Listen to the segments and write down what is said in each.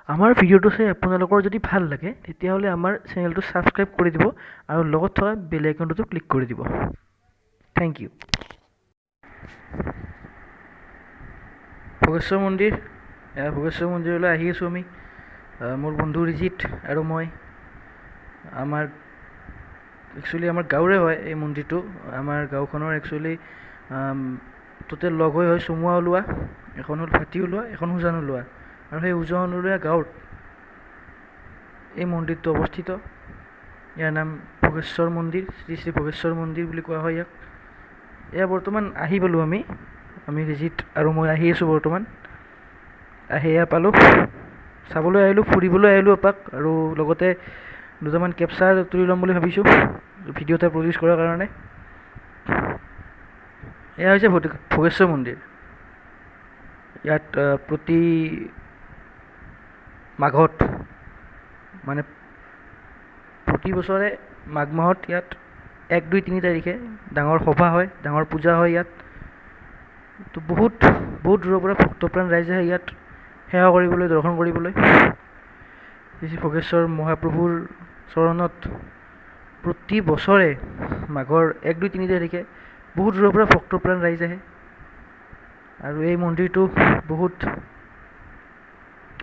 আমাৰ ভিডিঅ'টো চাই আপোনালোকৰ যদি ভাল লাগে তেতিয়াহ'লে আমাৰ চেনেলটো ছাবস্ক্ৰাইব কৰি দিব আৰু লগত থকা বেল আইকনটোতো ক্লিক কৰি দিব। Thank U. ভোগেশ্বৰ মন্দিৰ, ভোগেশ্বৰ মন্দিৰলৈ আহি আছোঁ আমি, মোৰ বন্ধু ৰিজিত আৰু মই। আমাৰ আমাৰ গাঁৱৰে হয় এই মন্দিৰটো। আমাৰ গাঁওখনৰ টোটেল লগ হৈ হয় চমুৱা ওলোৱা, এখন হ'ল ভাটি ওলোৱা, এখন উজান ওলোৱা, আৰু সেই উজান ওলোৱা গাঁৱত এই মন্দিৰটো অৱস্থিত। ইয়াৰ নাম ভোগেশ্বৰ মন্দিৰ, শ্ৰী শ্ৰী ভোগেশ্বৰ মন্দিৰ বুলি কোৱা হয় ইয়াক। এয়া বৰ্তমান আহি পালোঁ আমি ৰিজিত আৰু মই আহি আছোঁ বৰ্তমান। আহি এয়া পালোঁ, চাবলৈ আহিলোঁ, ফুৰিবলৈ আহিলোঁ এপাক, আৰু লগতে দুটামান কেপচাৰ তুলি ল'ম বুলি ভাবিছোঁ ভিডিঅ' এটা প্ৰডিউচ কৰাৰ কাৰণে। এয়া হৈছে ভোগেশ্বৰ মন্দিৰ। ইয়াত প্ৰতি মাঘত, মানে প্ৰতি বছৰে মাঘ মাহত ইয়াত 1, 2, 3 তাৰিখে ডাঙৰ সভা হয়, ডাঙৰ পূজা হয় ইয়াত। তো বহুত দূৰৰ পৰা ভক্তপ্ৰাণ ৰাইজ আহে ইয়াত সেৱা কৰিবলৈ, দৰ্শন কৰিবলৈ। শ্ৰী ভোগেশ্বৰ মহাপ্ৰভুৰ চৰণত প্ৰতি বছৰে মাঘৰ 1, 2, 3 তাৰিখে বহুত দূৰৰ পৰা ভক্তপ্ৰাণ ৰাইজ আহে। আৰু এই মন্দিৰটো বহুত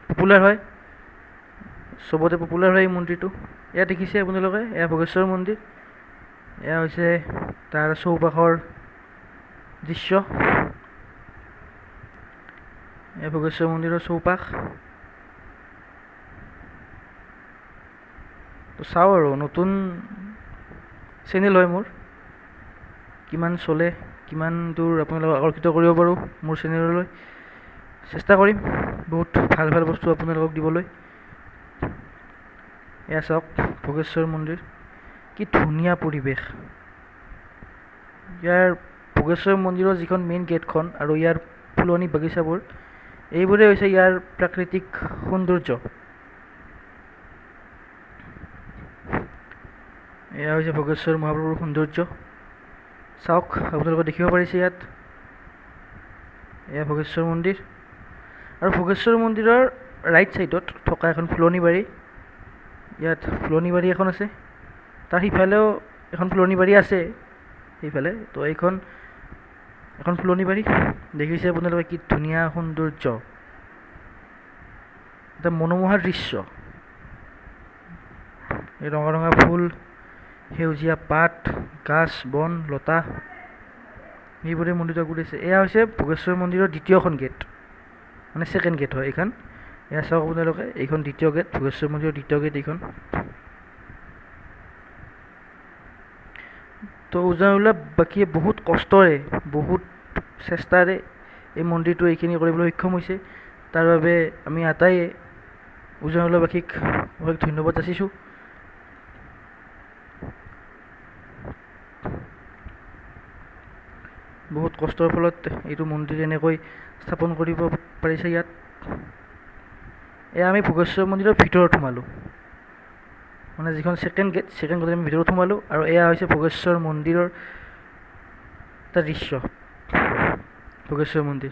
পপুলাৰ হয়, চবতে পপুলাৰ হয় এই মন্দিৰটো। এয়া দেখিছে আপোনালোকে, এয়া ভোগেশ্বৰ মন্দিৰ। এয়া হৈছে তাৰ চৌপাশৰ দৃশ্য। এয়া ভোগেশ্বৰ মন্দিৰৰ চৌপাশ। তো চাওঁ আৰু, নতুন চেনেল হয় মোৰ, কিমান চলে, কিমান দূৰ আপোনালোকক আকৰ্ষিত কৰিব পাৰোঁ মোৰ চেনেললৈ, চেষ্টা কৰিম বহুত ভাল ভাল বস্তু আপোনালোকক দিবলৈ। এয়া চাওক ভোগেশ্বৰ মন্দিৰ, কি ধুনীয়া পৰিৱেশ। ইয়াৰ ভোগেশ্বৰ মন্দিৰৰ যিখন মেইন গেটখন আৰু ইয়াৰ ফুলনি বাগিচাবোৰ, এইবোৰেই হৈছে ইয়াৰ প্ৰাকৃতিক সৌন্দৰ্য। এয়া হৈছে ভোগেশ্বৰ মহাপ্ৰভুৰ সৌন্দৰ্য, চাওক আপোনালোকে দেখিব পাৰিছে ইয়াত। এয়া ভোগেশ্বৰ মন্দিৰ, আৰু ভোগেশ্বৰ মন্দিৰৰ ৰাইট ছাইডত থকা এখন ফুলনি বাৰী, ইয়াত ফুলনি বাৰী এখন আছে, তাৰ সিফালেও এখন ফুলনি বাৰী আছে সেইফালে। তো এইখন এখন ফুলনি বাৰী, দেখিছে আপোনালোকে কি ধুনীয়া সৌন্দৰ্য, এটা মনোমোহা দৃশ্য। এই ৰঙা ৰঙা ফুল, সেউজীয়া পাত, গাছ বন লতা, এইবোৰে মন্দিৰটো আগবঢ়াইছে। এয়া হৈছে ভোগেশ্বৰ মন্দিৰৰ দ্বিতীয়খন গেট, মানে ছেকেণ্ড গেট হয় এইখন। এয়া চাওক আপোনালোকে, এইখন দ্বিতীয় গেট, ভোগেশ্বৰ মন্দিৰৰ দ্বিতীয় গেট এইখন। তো উজান বাকীয়ে বহুত কষ্টৰে, বহুত চেষ্টাৰে এই মন্দিৰটো এইখিনি কৰিবলৈ সক্ষম হৈছে। তাৰ বাবে আমি আটাইয়ে উজানবাসীক অশেষ ধন্যবাদ যাচিছোঁ। বহুত কষ্টৰ ফলত এইটো মন্দিৰ এনেকৈ স্থাপন কৰিব পাৰিছে ইয়াত। এয়া আমি ভোগেশ্বৰ মন্দিৰৰ ভিতৰত সোমালোঁ, মানে যিখন ছেকেণ্ড গেট আমি ভিতৰত সোমালোঁ, আৰু এয়া হৈছে ভোগেশ্বৰ মন্দিৰৰ এটা দৃশ্য। ভোগেশ্বৰ মন্দিৰ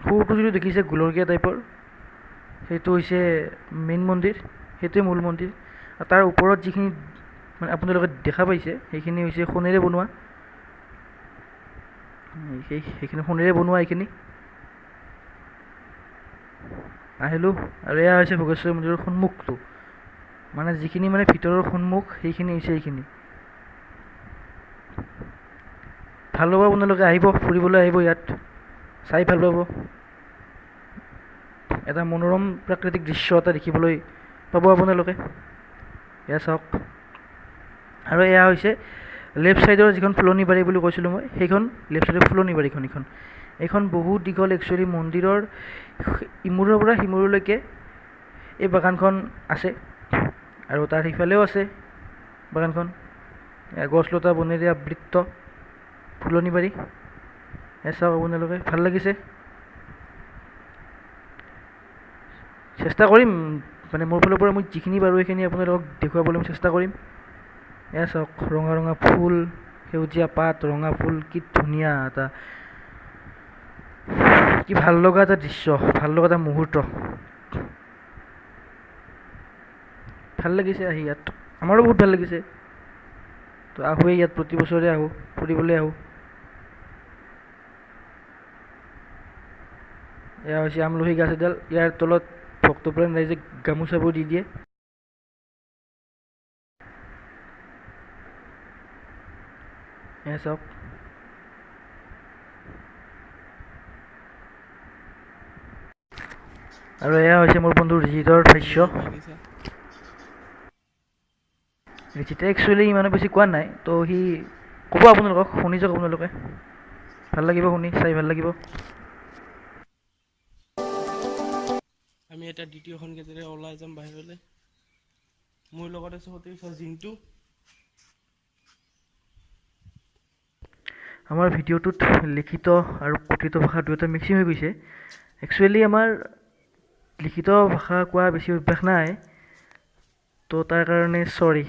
সৰুটো যিটো দেখিছে গোলকীয়া টাইপৰ, সেইটো হৈছে মেইন মন্দিৰ, সেইটোৱে মূল মন্দিৰ। আৰু তাৰ ওপৰত যিখিনি মানে আপোনালোকে দেখা পাইছে সেইখিনি হৈছে সোণেৰে বনোৱা, সেইখিনি সোণেৰে বনোৱা এইখিনি। আহিলোঁ, আৰু এয়া হৈছে ভোগেশ্বৰ মন্দিৰৰ সন্মুখটো, মানে যিখিনি মানে ভিতৰৰ সন্মুখ, সেইখিনি হৈছে এইখিনি। ভাল পাব আপোনালোকে, আহিব ফুৰিবলৈ, আহিব ইয়াত চাই ভাল পাব। এটা মনোৰম প্ৰাকৃতিক দৃশ্য এটা দেখিবলৈ পাব আপোনালোকে। এয়া চাওক, আৰু এয়া হৈছে লেফ্ট ছাইডৰ যিখন ফুলনি বাৰী বুলি কৈছিলোঁ মই, সেইখন লেফ্ট ছাইডৰ ফুলনি বাৰীখন। এইখন বহুত দীঘল একচুৱেলি, মন্দিৰৰ ইমূৰৰ পৰা সিমূৰলৈকে এই বাগানখন আছে, আৰু তাৰ সিফালেও আছে বাগানখন। গছ লতা বনেৰে আবৃত্ত ফুলনি বাৰী। এয়া চাওক আপোনালোকে, ভাল লাগিছে। চেষ্টা কৰিম, মানে মোৰ ফালৰ পৰা মই যিখিনি পাৰোঁ সেইখিনি আপোনালোকক দেখুৱাবলৈ মই চেষ্টা কৰিম। এয়া চাওক, ৰঙা ৰঙা ফুল, সেউজীয়া পাত, ৰঙা ফুল, কি ধুনীয়া এটা, কি ভাল লগা এটা দৃশ্য, ভাল লগা এটা মুহূৰ্ত। ভাল লাগিছে আহি ইয়াত, আমাৰো বহুত ভাল লাগিছে। তো আহোঁৱেই ইয়াত, প্ৰতি বছৰে আহোঁ, ফুৰিবলৈ আহোঁ। এয়া হৈছে আমলখি গাছ এডাল, ইয়াৰ তলত ভক্তপ্ৰাণ ৰাইজে গামোচাবোৰ দি দিয়ে। এয়া চাওক, আৰু এয়া হৈছে মোৰ বন্ধু ৰিজিতৰ ভাষ্য। ৰিজিতে একচুৱেলি ইমানো বেছি কোৱা নাই, তো সি ক'ব আপোনালোকক, শুনি যাওক আপোনালোকে, ভাল লাগিব শুনি, চাই ভাল লাগিব। আমি এটা দ্বিতীয়খন গেটেৰে ওলাই যাম বাহিৰলৈ। মোৰ লগত আছে সতীৰ্থ জিন্তু। আমাৰ ভিডিঅ'টোত লিখিত আৰু কথিত ভাষা দুয়োটা মিক্সিং হৈ গৈছে। একচুৱেলি আমাৰ লিখিত ভাষা কোৱা বেছি অভ্যাস নাই, তো তাৰ কাৰণে চৰি।